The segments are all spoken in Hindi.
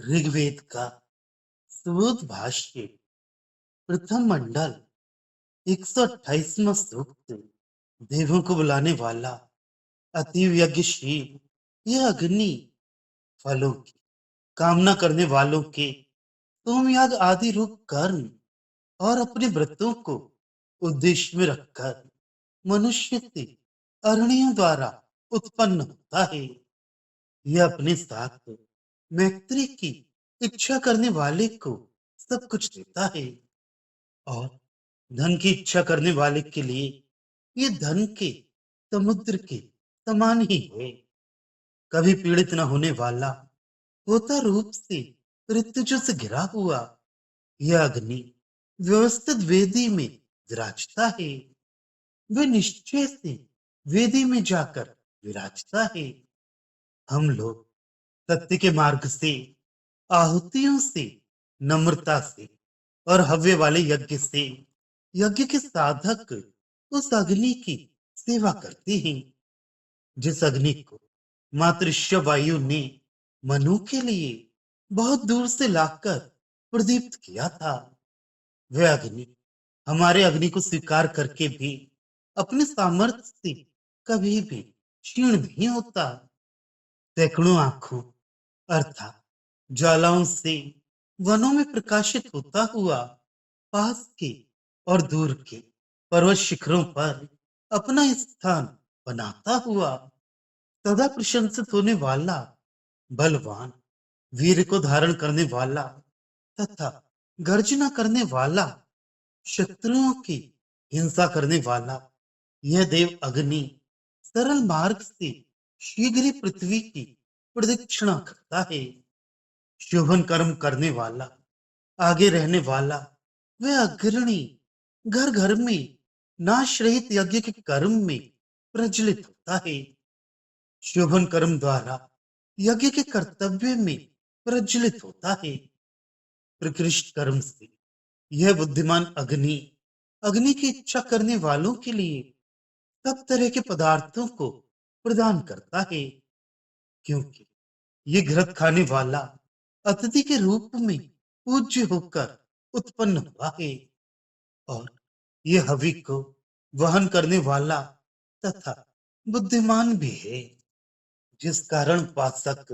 ऋग्वेद का सुबोध भाष्य प्रथम मंडल 128वां सूक्त। देवों को बुलाने वाला अतीव यज्ञशील यह अग्नि फलों की कामना करने वालों के सोमयाग आदि रूप कर्म और अपने व्रतों को उद्देश्य में रखकर मनुष्य से अरणियों द्वारा उत्पन्न होता है। यह अपने साथ मैत्री की इच्छा करने वाले को सब कुछ देता है और धन की इच्छा करने वाले के लिए ये धन के समुद्र के समान ही है। कभी पीड़ित न होने वाला होता रूप से ऋतुजों से घिरा हुआ यह अग्नि व्यवस्थित वेदी में विराजता है। वे निश्चय से वेदी में जाकर विराजता है। हम लोग सत्य के मार्ग से आहुतियों से नम्रता से और हव्य वाले यज्ञ से यज्ञ के साधक उस अग्नि की सेवा करते हैं जिस अग्नि को मातृश्य वायु ने मनु के लिए बहुत दूर से लाकर प्रदीप्त किया था। वह अग्नि हमारे अग्नि को स्वीकार करके भी अपने सामर्थ्य से कभी भी क्षीण नहीं होता। सैकड़ों आंखों अर्थात ज्वालाओं से वनों में प्रकाशित होता हुआ पास के और दूर के पर्वत शिखरों पर अपना स्थान बनाता हुआ सदा प्रशंसित होने वाला बलवान वीर को धारण करने वाला तथा गर्जना करने वाला शत्रुओं की हिंसा करने वाला यह देव अग्नि सरल मार्ग से शीघ्र ही पृथ्वी की प्रदक्षिणा करता है। शोभन कर्म करने वाला आगे रहने वाला वह अग्रणी घर घर में नाश रहित यज्ञ के कर्म में प्रज्वलित होता है। शोभन कर्म द्वारा यज्ञ के कर्तव्य में प्रज्वलित होता है। प्रकृष्ट कर्म से यह बुद्धिमान अग्नि अग्नि की इच्छा करने वालों के लिए सब तरह के पदार्थों को प्रदान करता है क्योंकि ये घृत खाने वाला अतिथि के रूप में पूज्य होकर उत्पन्न हुआ है और ये हवि को वहन करने वाला तथा बुद्धिमान भी है जिस कारण उपासक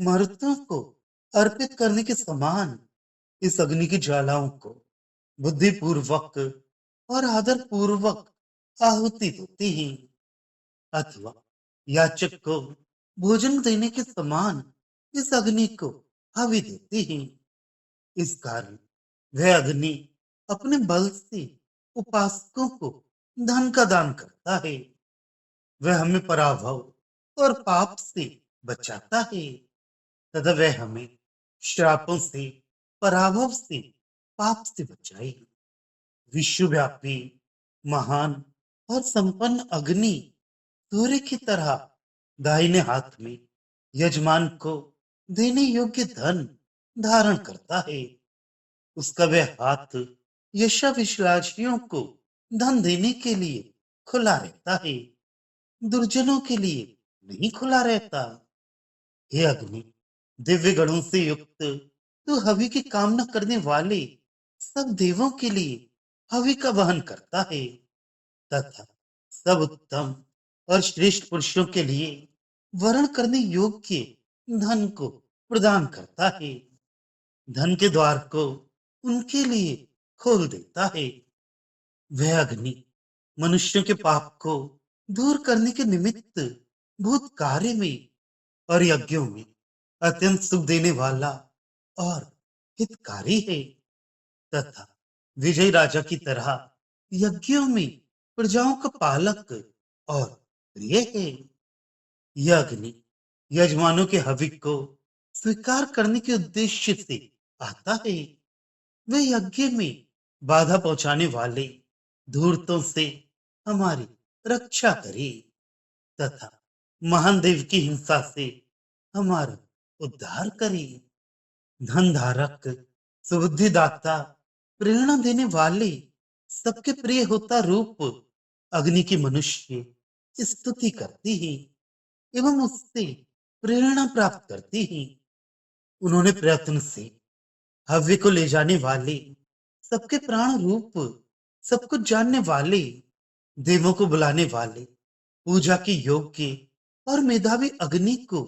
मृतों को अर्पित करने के समान इस अग्नि की ज्वालाओं को बुद्धि पूर्वक और आदर पूर्वक आहुति देते हैं अथवा याचक को भोजन देने के समान इस अग्नि को हवि देते हैं। इस कारण वह अग्नि अपने बल से उपासकों को धन का दान करता है। वह हमें पराभव और पाप से बचाता है तथा वह हमें श्रापों से पराभव से पाप से बचाए। विश्वव्यापी महान और संपन्न अग्नि सूर्य की तरह दाहिने हाथ में यजमान को देने योग्य धन धारण करता है। उसका वह हाथ यशाभिलाषियों को धन देने के लिए खुला रहता है, दुर्जनों के लिए नहीं खुला रहता। हे अग्नि दिव्य गणों से युक्त तू हवि की कामना करने वाले सब देवों के लिए हवि का वहन करता है तथा सब उत्तम और श्रेष्ठ पुरुषों के लिए वर्ण करने योग्य धन को प्रदान करता है। धन के द्वार को उनके लिए खोल देता है। वह अग्नि मनुष्यों के पाप को दूर करने के निमित्त भूत कार्य में और यज्ञों में अत्यंत सुख देने वाला और हितकारी है तथा विजय राजा की तरह यज्ञों में प्रजाओं का पालक और प्रिय है। यह अग्नि यजमानों के हवि को स्वीकार करने के उद्देश्य से आता है। वे यज्ञ में बाधा पहुंचाने वाले धूर्तों से हमारी रक्षा करे तथा महान देव की हिंसा से हमारा उद्धार करे। धन धारक सुबुद्धिदाता प्रेरणा देने वाले सबके प्रिय होता रूप अग्नि की मनुष्य स्तुति करती है एवं उससे प्रेरणा प्राप्त करती है। उन्होंने प्रयत्न से हव्य को ले जाने वाले, सबके प्राण रूप, सब कुछ जानने वाले, देवों को बुलाने वाले, पूजा के योग्य और मेधावी अग्नि को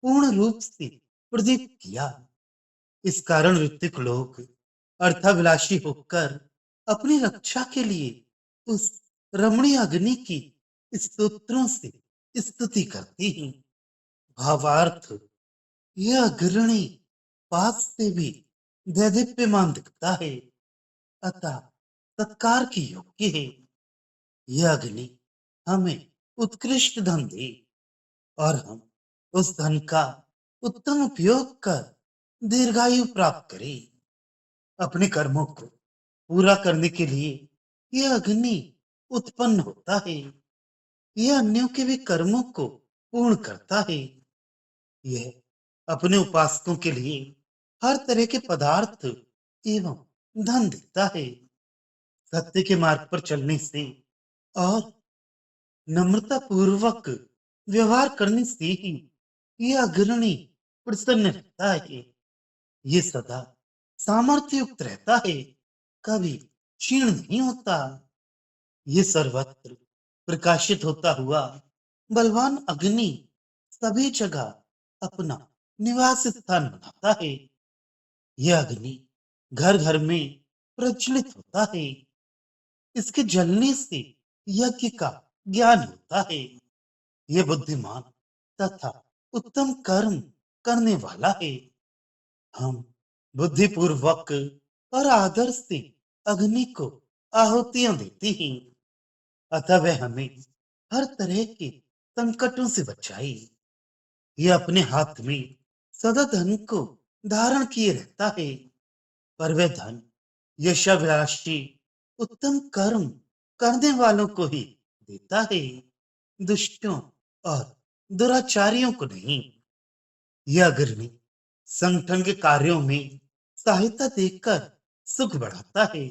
पूर्ण रूप से प्रदीप्त किया। इस कारण ऋतिक लोग अर्थाभिलाषी होकर अपनी रक्षा के लिए उस रमणीय अग्नि की स्तोत्रों से स्तुति करते हैं। भावार्थ, यह अग्रणी पास से भी दैदीप्यमान दिखता है, अतः सत्कार की योग्य है। यह अग्नि हमें उत्कृष्ट धन दे और हम उस धन का उत्तम उपयोग कर दीर्घायु प्राप्त करें। अपने कर्मों को पूरा करने के लिए यह अग्नि उत्पन्न होता है। यह अन्यों के भी कर्मों को पूर्ण करता है। यह अपने उपासकों के लिए हर तरह के पदार्थ एवं धन देता है। सत्य के मार्ग पर चलने से और नम्रता पूर्वक व्यवहार करने से ही यह अग्रणी प्रसन्न रहता है। ये सदा सामर्थ्य युक्त रहता है, कभी क्षीण नहीं होता। ये सर्वत्र प्रकाशित होता हुआ बलवान अग्नि सभी जगह अपना निवास स्थान बनाता है। यह अग्नि घर घर में प्रज्वलित होता है। इसके जलने से यज्ञ का ज्ञान होता है। यह बुद्धिमान तथा उत्तम कर्म करने वाला है। हम बुद्धिपूर्वक और आदर से अग्नि को आहुतियां देते हैं, अतः वह हमें हर तरह के संकटों से बचाए। यह अपने हाथ में सदा धन को धारण किए रहता है, पर वह धन यशाभिलाषी उत्तम कर्म करने वालों को ही देता है, दुष्टों और दुराचारियों को नहीं। यह अग्नि संगठन के कार्यों में सहायता देकर सुख बढ़ाता है।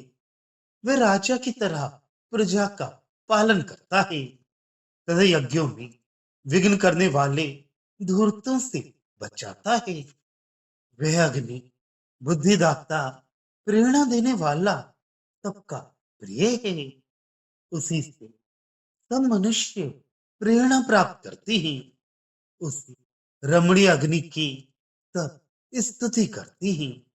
वह राजा की तरह प्रजा का पालन करता है तथा यज्ञों में विघ्न करने वाले धूर्तों से बचाता है। वह अग्नि बुद्धिदाता, प्रेरणा देने वाला, सबका प्रिय है। उसी से सब मनुष्य प्रेरणा प्राप्त करते हैं। उसी रमणीय अग्नि की सब स्तुति करती हैं।